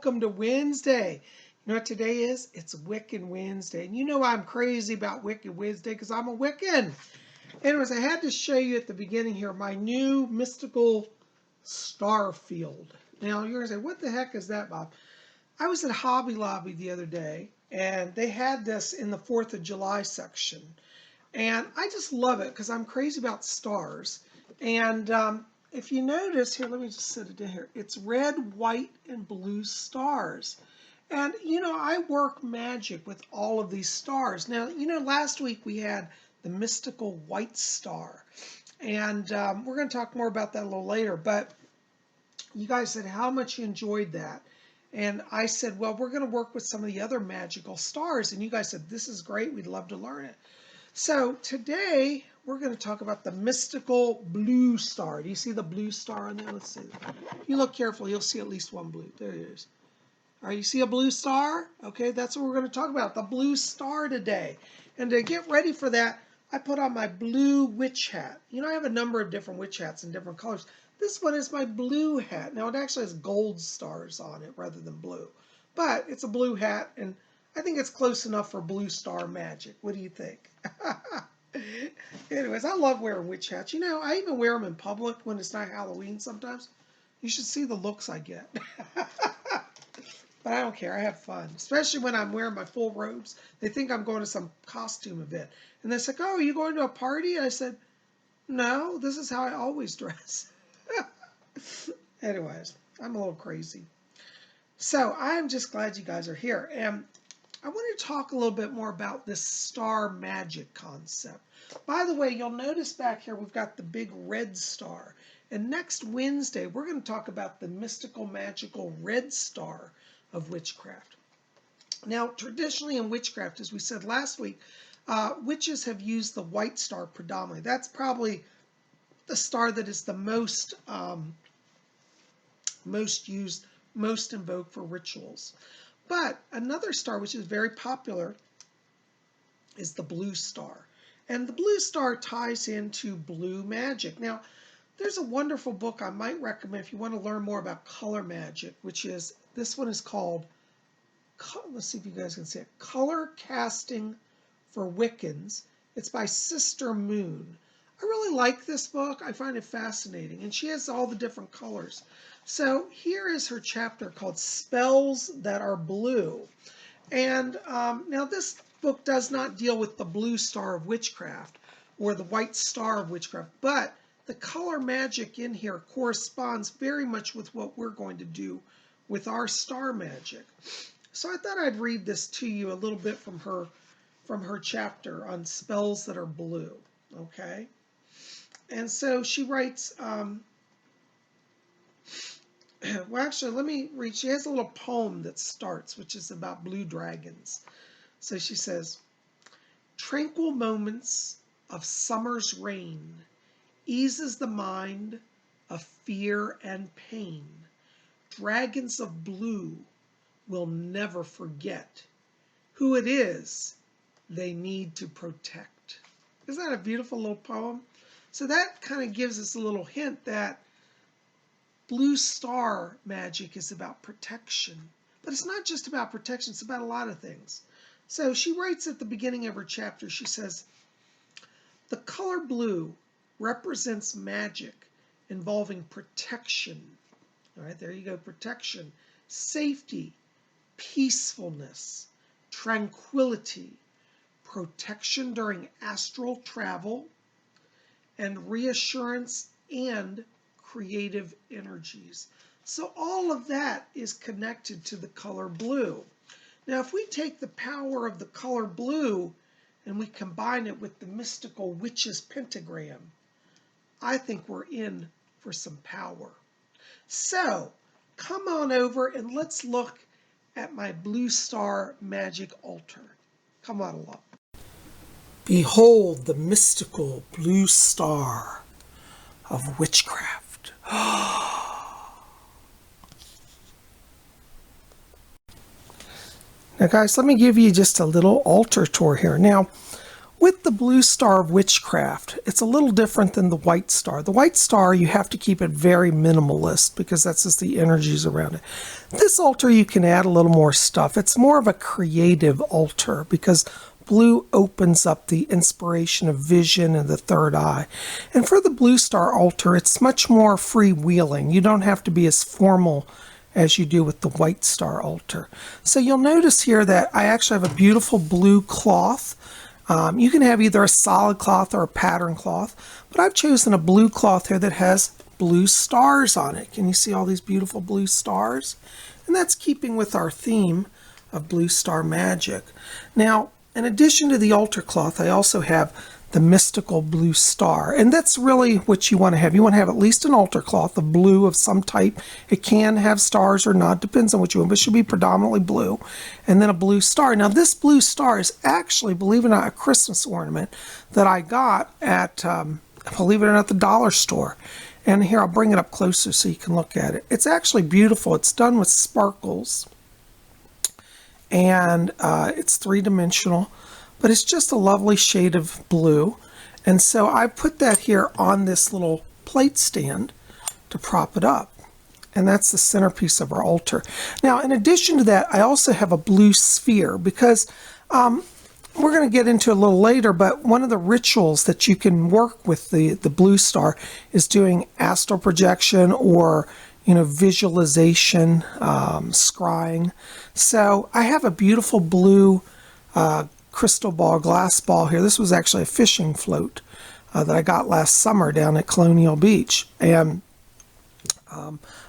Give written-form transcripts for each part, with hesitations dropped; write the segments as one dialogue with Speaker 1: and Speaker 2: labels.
Speaker 1: welcome to Wednesday. You know what today is? It's Wiccan Wednesday. And you know I'm crazy about Wiccan Wednesday because I'm a Wiccan. Anyways, I had to show you at the beginning here my new mystical star field. Now, you're going to say, what the heck is that, Bob? I was at Hobby Lobby the other day, and they had this in the 4th of July section. And I just love it because I'm crazy about stars. And if you notice here, let me just set it in here. It's red, white, and blue stars. And, you know, I work magic with all of these stars. Now, you know, last week we had the mystical white star. And we're going to talk more about that a little later. But you guys said how much you enjoyed that. And I said, well, we're going to work with some of the other magical stars. And you guys said, this is great. We'd love to learn it. So today we're going to talk about the mystical blue star. Do you see the blue star on there? Let's see. If you look carefully, you'll see at least one blue. There it is. All right, you see a blue star? Okay, that's what we're going to talk about, the blue star today. And to get ready for that, I put on my blue witch hat. You know, I have a number of different witch hats in different colors. This one is my blue hat. Now, it actually has gold stars on it rather than blue. But it's a blue hat, and I think it's close enough for blue star magic. What do you think? Anyways, I love wearing witch hats. You know, I even wear them in public when it's not Halloween sometimes. You should see the looks I get. But I don't care. I have fun, especially when I'm wearing my full robes. They think I'm going to some costume event. And they're like, oh, are you going to a party? I said, no, this is how I always dress. Anyways, I'm a little crazy. So I'm just glad you guys are here. And I want to talk a little bit more about this star magic concept. By the way, you'll notice back here we've got the big red star. And next Wednesday, we're going to talk about the mystical, magical red star of witchcraft. Now, traditionally in witchcraft, as we said last week, witches have used the white star predominantly. That's probably the star that is the most used, most invoked for rituals. But another star which is very popular is the blue star. And the blue star ties into blue magic. Now, there's a wonderful book I might recommend if you want to learn more about color magic, which is, this one is called, let's see if you guys can see it, Color Casting for Wiccans. It's by Sister Moon. I really like this book. I find it fascinating. And she has all the different colors. So here is her chapter called Spells That Are Blue. And now this book does not deal with the blue star of witchcraft or the white star of witchcraft, but the color magic in here corresponds very much with what we're going to do with our star magic. So I thought I'd read this to you a little bit from her chapter on spells that are blue. Okay? And so she writes, well, actually, let me read. She has a little poem that starts, which is about blue dragons. So she says, tranquil moments of summer's rain eases the mind of fear and pain. Dragons of blue will never forget who it is they need to protect. Isn't that a beautiful little poem? So that kind of gives us a little hint that blue star magic is about protection. But it's not just about protection, it's about a lot of things. So she writes at the beginning of her chapter, she says, the color blue represents magic involving protection. All right, there you go, protection, safety, peacefulness, tranquility, protection during astral travel, and reassurance and creative energies. So all of that is connected to the color blue. Now, if we take the power of the color blue and we combine it with the mystical witch's pentagram, I think we're in for some power. So come on over and let's look at my blue star magic altar. Come on along. Behold the mystical blue star of witchcraft. Now, guys, let me give you just a little altar tour here. Now, With the Blue Star of Witchcraft, it's a little different than the White Star. The White Star, you have to keep it very minimalist because that's just the energies around it. This altar, you can add a little more stuff. It's more of a creative altar because blue opens up the inspiration of vision and the third eye. And for the Blue Star altar, it's much more freewheeling. You don't have to be as formal as you do with the White Star altar. So you'll notice here that I actually have a beautiful blue cloth. You can have either a solid cloth or a pattern cloth, but I've chosen a blue cloth here that has blue stars on it. Can you see all these beautiful blue stars? And that's keeping with our theme of Blue Star magic. Now, in addition to the altar cloth, I also have the mystical blue star. And that's really what you want to have. You want to have at least an altar cloth of blue of some type. It can have stars or not, depends on what you want, but it should be predominantly blue. And then a blue star. Now this blue star is actually, believe it or not, a Christmas ornament that I got at, believe it or not, the dollar store. And here, I'll bring it up closer so you can look at it. It's actually beautiful. It's done with sparkles. And it's three-dimensional, but it's just a lovely shade of blue. And so I put that here on this little plate stand to prop it up. And that's the centerpiece of our altar. Now, in addition to that, I also have a blue sphere because we're going to get into it a little later, but one of the rituals that you can work with the blue star is doing astral projection or visualization, scrying. So I have a beautiful blue crystal ball, glass ball here. This was actually a fishing float that I got last summer down at Colonial Beach. And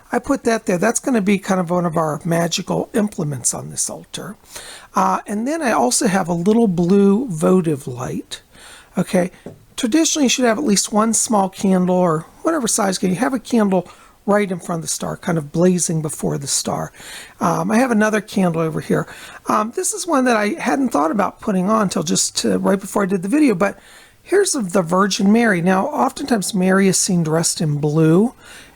Speaker 1: I put that there. That's going to be kind of one of our magical implements on this altar. And then I also have a little blue votive light. Okay. Traditionally, you should have at least one small candle or whatever size you have a candle right in front of the star, kind of blazing before the star. I have another candle over here. This is one that I hadn't thought about putting on until just right before I did the video, but here's the Virgin Mary. Now, oftentimes Mary is seen dressed in blue,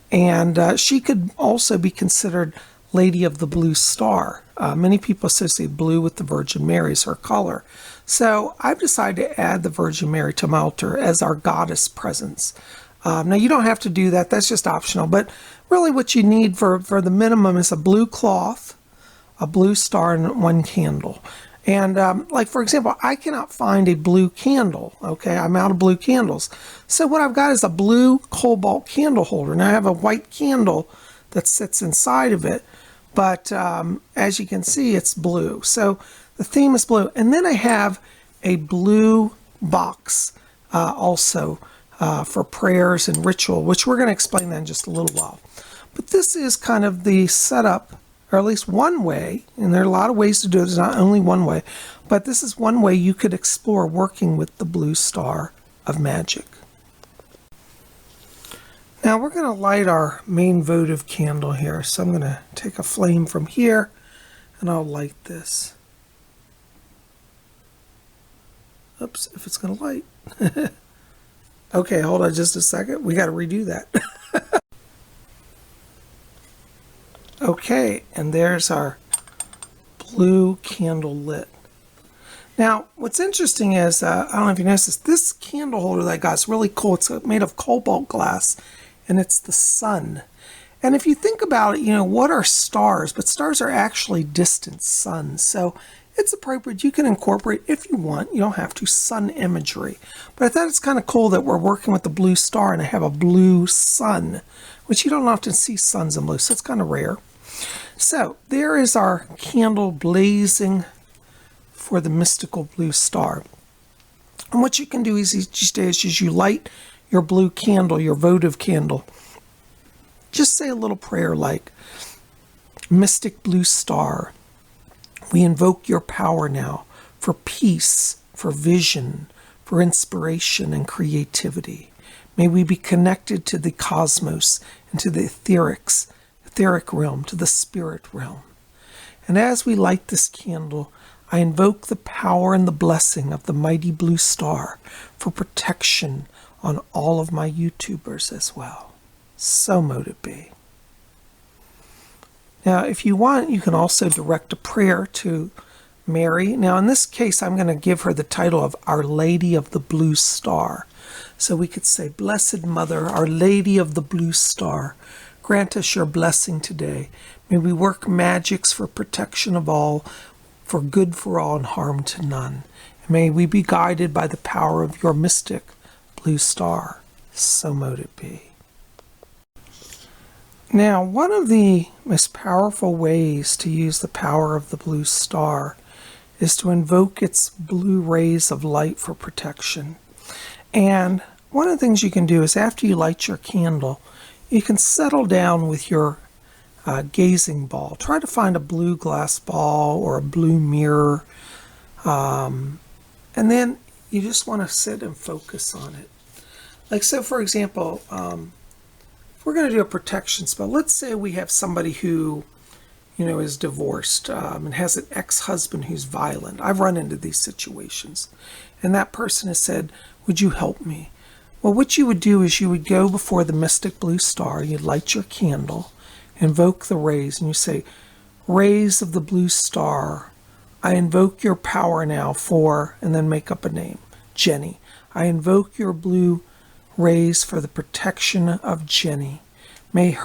Speaker 1: and she could also be considered Lady of the Blue Star. Many people associate blue with the Virgin Mary as her color. So I've decided to add the Virgin Mary to my altar as our goddess presence. Now, you don't have to do that. That's just optional. But really what you need for the minimum is a blue cloth, a blue star, and one candle. And like, for example, I cannot find a blue candle. Okay, I'm out of blue candles. So what I've got is a blue cobalt candle holder. Now, I have a white candle that sits inside of it. But as you can see, it's blue. So the theme is blue. And then I have a blue box also. For prayers and ritual, which we're going to explain that in just a little while. But this is kind of the setup, or at least one way, and there are a lot of ways to do it. There's not only one way, but this is one way you could explore working with the Blue Star of Magic. Now we're going to light our main votive candle here. So I'm going to take a flame from here, and I'll light this. Oops, if it's going to light. Okay, hold on just a second. We got to redo that. Okay, and there's our blue candle lit. Now, what's interesting is, I don't know if you noticed this candle holder that I got is really cool. It's made of cobalt glass, and it's the sun. And if you think about it, what are stars? But stars are actually distant suns. So it's appropriate. You can incorporate, if you want, you don't have to, sun imagery. But I thought it's kind of cool that we're working with the blue star and I have a blue sun, which you don't often see suns in blue, so it's kind of rare. So there is our candle blazing for the mystical blue star. And what you can do is each day as you light your blue candle, your votive candle, just say a little prayer like, Mystic Blue Star, we invoke your power now for peace, for vision, for inspiration and creativity. May we be connected to the cosmos and to the etheric realm, to the spirit realm. And as we light this candle, I invoke the power and the blessing of the mighty blue star for protection on all of my YouTubers as well. So mote it be. Now, if you want, you can also direct a prayer to Mary. Now in this case, I'm going to give her the title of Our Lady of the Blue Star. So we could say, Blessed Mother, Our Lady of the Blue Star, grant us your blessing today. May we work magics for protection of all, for good for all and harm to none. And may we be guided by the power of your mystic blue star. So mote it be. Now, one of the most powerful ways to use the power of the blue star is to invoke its blue rays of light for protection. And one of the things you can do is after you light your candle, you can settle down with your gazing ball. Try to find a blue glass ball or a blue mirror. And then you just want to sit and focus on it. Like, so for example, if we're going to do a protection spell, let's say we have somebody who, is divorced and has an ex-husband who's violent. I've run into these situations. And that person has said, would you help me? Well, what you would do is you would go before the mystic blue star, you'd light your candle, invoke the rays, and you say, rays of the blue star, I invoke your power now for, and then make up a name, Jenny. I invoke your blue rays for the protection of Jenny. May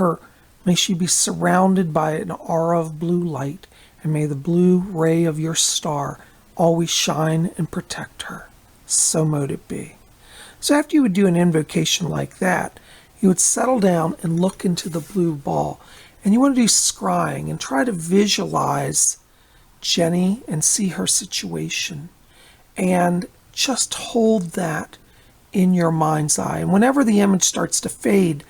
Speaker 1: she be surrounded by an aura of blue light, and may the blue ray of your star always shine and protect her. So mote it be. So after you would do an invocation like that, you would settle down and look into the blue ball. And you want to do scrying and try to visualize Jenny and see her situation. And just hold that in your mind's eye. And whenever the image starts to fade,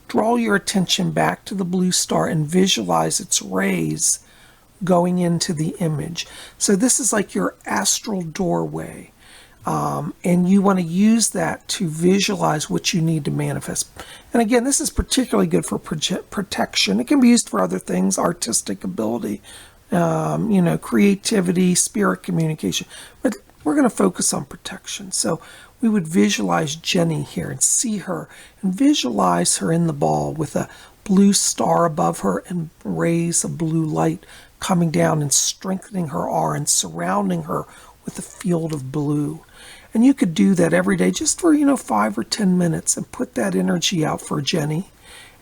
Speaker 1: draw your attention back to the blue star and visualize its rays going into the image. So this is like your astral doorway. And you want to use that to visualize what you need to manifest. And again, this is particularly good for protection. It can be used for other things, artistic ability, creativity, spirit communication. But we're going to focus on protection. So we would visualize Jenny here and see her and visualize her in the ball with a blue star above her and rays of blue light coming down and strengthening her aura and surrounding her with a field of blue. And you could do that every day just for, 5 or 10 minutes and put that energy out for Jenny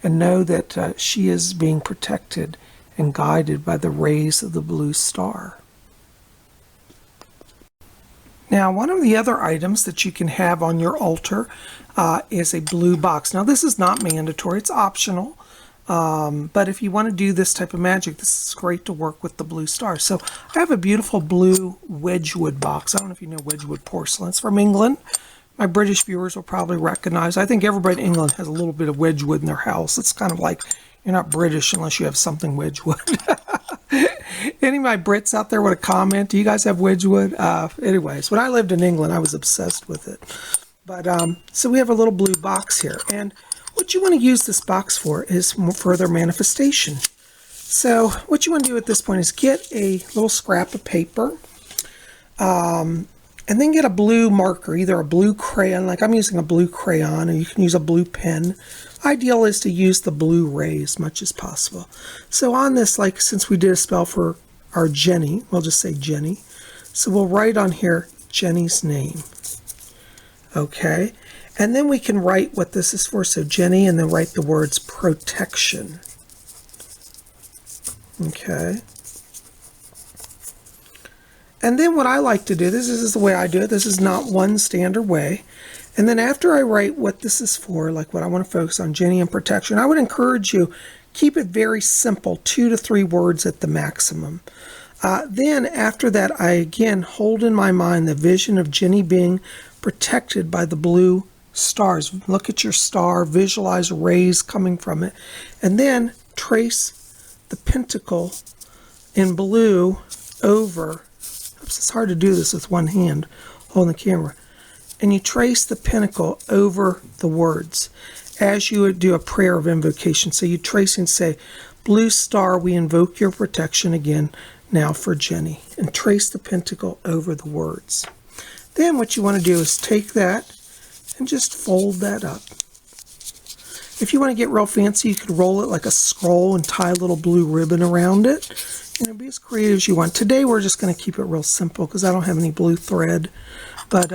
Speaker 1: and know that she is being protected and guided by the rays of the blue star. Now, one of the other items that you can have on your altar is a blue box. Now, this is not mandatory. It's optional. But if you want to do this type of magic, this is great to work with the blue star. So I have a beautiful blue Wedgwood box. I don't know if you know Wedgwood porcelain. It's from England. My British viewers will probably recognize. I think everybody in England has a little bit of Wedgwood in their house. It's kind of like you're not British unless you have something Wedgwood. Any of my Brits out there want to comment? Do you guys have Wedgwood? Anyways, when I lived in England, I was obsessed with it. But so we have a little blue box here. And what you want to use this box for is further manifestation. So what you want to do at this point is get a little scrap of paper and then get a blue marker, either a blue crayon, like I'm using a blue crayon, or you can use a blue pen. Ideal is to use the blue ray as much as possible. So on this, like since we did a spell for our Jenny, we'll just say Jenny. So we'll write on here Jenny's name. Okay. And then we can write what this is for. So Jenny, and then write the words protection. Okay. And then what I like to do, this is the way I do it. This is not one standard way. And then after I write what this is for, like what I want to focus on, Jenny and protection, I would encourage you, keep it very simple, 2 to 3 words at the maximum. Then after that, I again hold in my mind the vision of Jenny being protected by the blue stars. Look at your star, visualize rays coming from it, and then trace the pentacle in blue over. Oops, it's hard to do this with one hand holding the camera. And you trace the pentacle over the words as you would do a prayer of invocation. So you trace and say, blue star, we invoke your protection again now for Jenny, and trace the pentacle over the words. Then what you want to do is take that and just fold that up. If you want to get real fancy, you could roll it like a scroll and tie a little blue ribbon around it. Be as creative as you want. Today we're just going to keep it real simple because I don't have any blue thread. But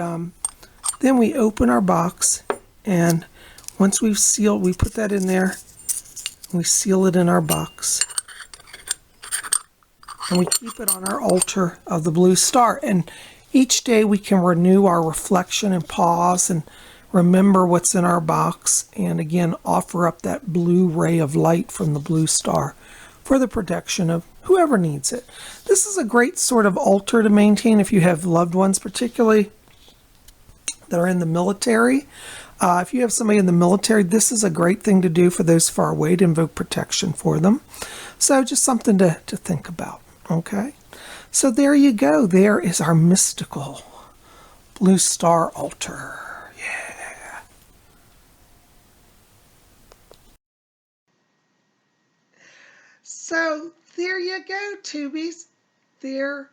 Speaker 1: then we open our box, and once we've sealed, we put that in there, and we seal it in our box. And we keep it on our altar of the blue star. And each day we can renew our reflection and pause and remember what's in our box. And again, offer up that blue ray of light from the blue star for the protection of whoever needs it. This is a great sort of altar to maintain if you have loved ones, particularly that are in the military. If you have somebody in the military, this is a great thing to do for those far away to invoke protection for them. So just something to think about. Okay, so there you go. There is our mystical blue star altar. Yeah. So there you go, tubies. There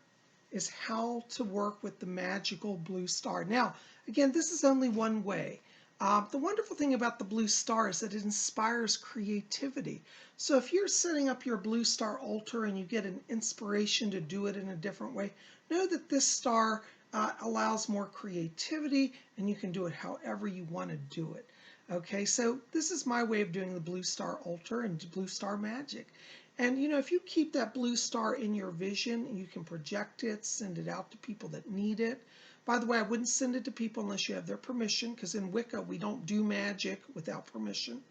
Speaker 1: is how to work with the magical blue star. Now, again, this is only one way. The wonderful thing about the blue star is that it inspires creativity. So if you're setting up your blue star altar and you get an inspiration to do it in a different way, know that this star allows more creativity and you can do it however you want to do it. Okay, so this is my way of doing the blue star altar and blue star magic. And if you keep that blue star in your vision, you can project it, send it out to people that need it. By the way, I wouldn't send it to people unless you have their permission, because in Wicca, we don't do magic without permission.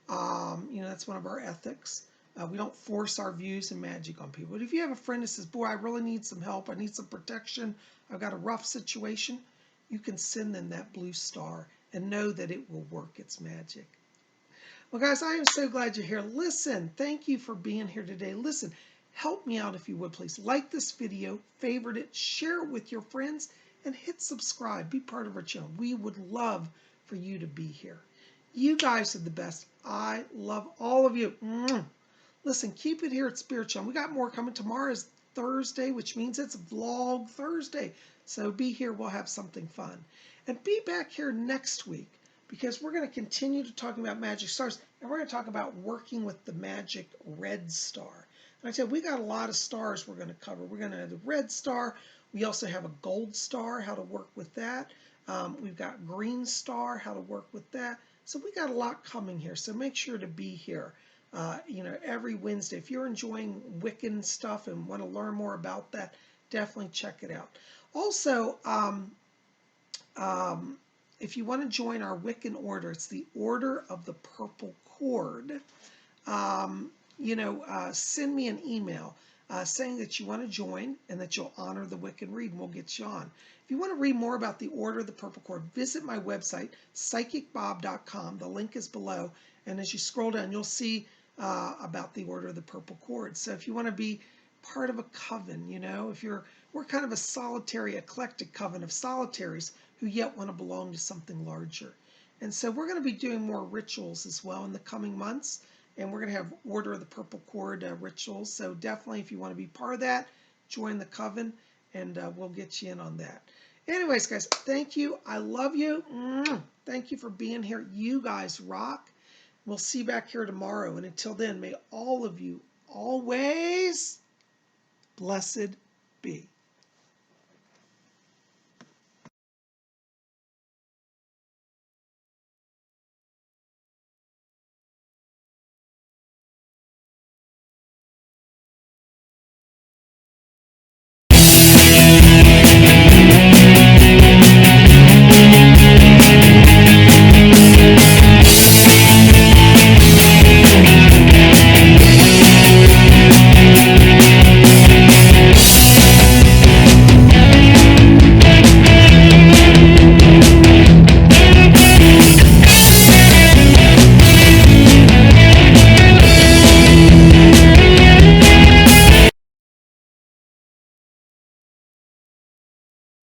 Speaker 1: That's one of our ethics. We don't force our views and magic on people. But if you have a friend that says, boy, I really need some help, I need some protection, I've got a rough situation, you can send them that blue star and know that it will work its magic. Well, guys, I am so glad you're here. Listen, thank you for being here today. Listen, help me out if you would, please. Like this video, favorite it, share it with your friends, and hit subscribe. Be part of our channel. We would love for you to be here. You guys are the best. I love all of you. Listen, keep it here at Spirit Channel. We got more coming. Tomorrow is Thursday, which means it's Vlog Thursday. So be here. We'll have something fun. And be back here next week, because we're going to continue to talk about magic stars, and we're going to talk about working with the magic red star. And I tell you, we got a lot of stars we're going to cover. We're going to have the red star. We also have a gold star, how to work with that. We've got green star, how to work with that. So we got a lot coming here. So make sure to be here, every Wednesday. If you're enjoying Wiccan stuff and want to learn more about that, definitely check it out. Also, if you want to join our Wiccan order, it's the Order of the Purple Cord. Send me an email saying that you want to join and that you'll honor the Wiccan read, and we'll get you on. If you want to read more about the Order of the Purple Cord, visit my website, PsychicBob.com. The link is below, and as you scroll down, you'll see about the Order of the Purple Cord. So if you want to be part of a coven, we're kind of a solitary, eclectic coven of solitaries who yet want to belong to something larger. And so we're going to be doing more rituals as well in the coming months, and we're going to have Order of the Purple Cord rituals. So definitely, if you want to be part of that, join the coven, and we'll get you in on that. Anyways, guys, thank you. I love you. Thank you for being here. You guys rock. We'll see you back here tomorrow. And until then, may all of you always blessed be.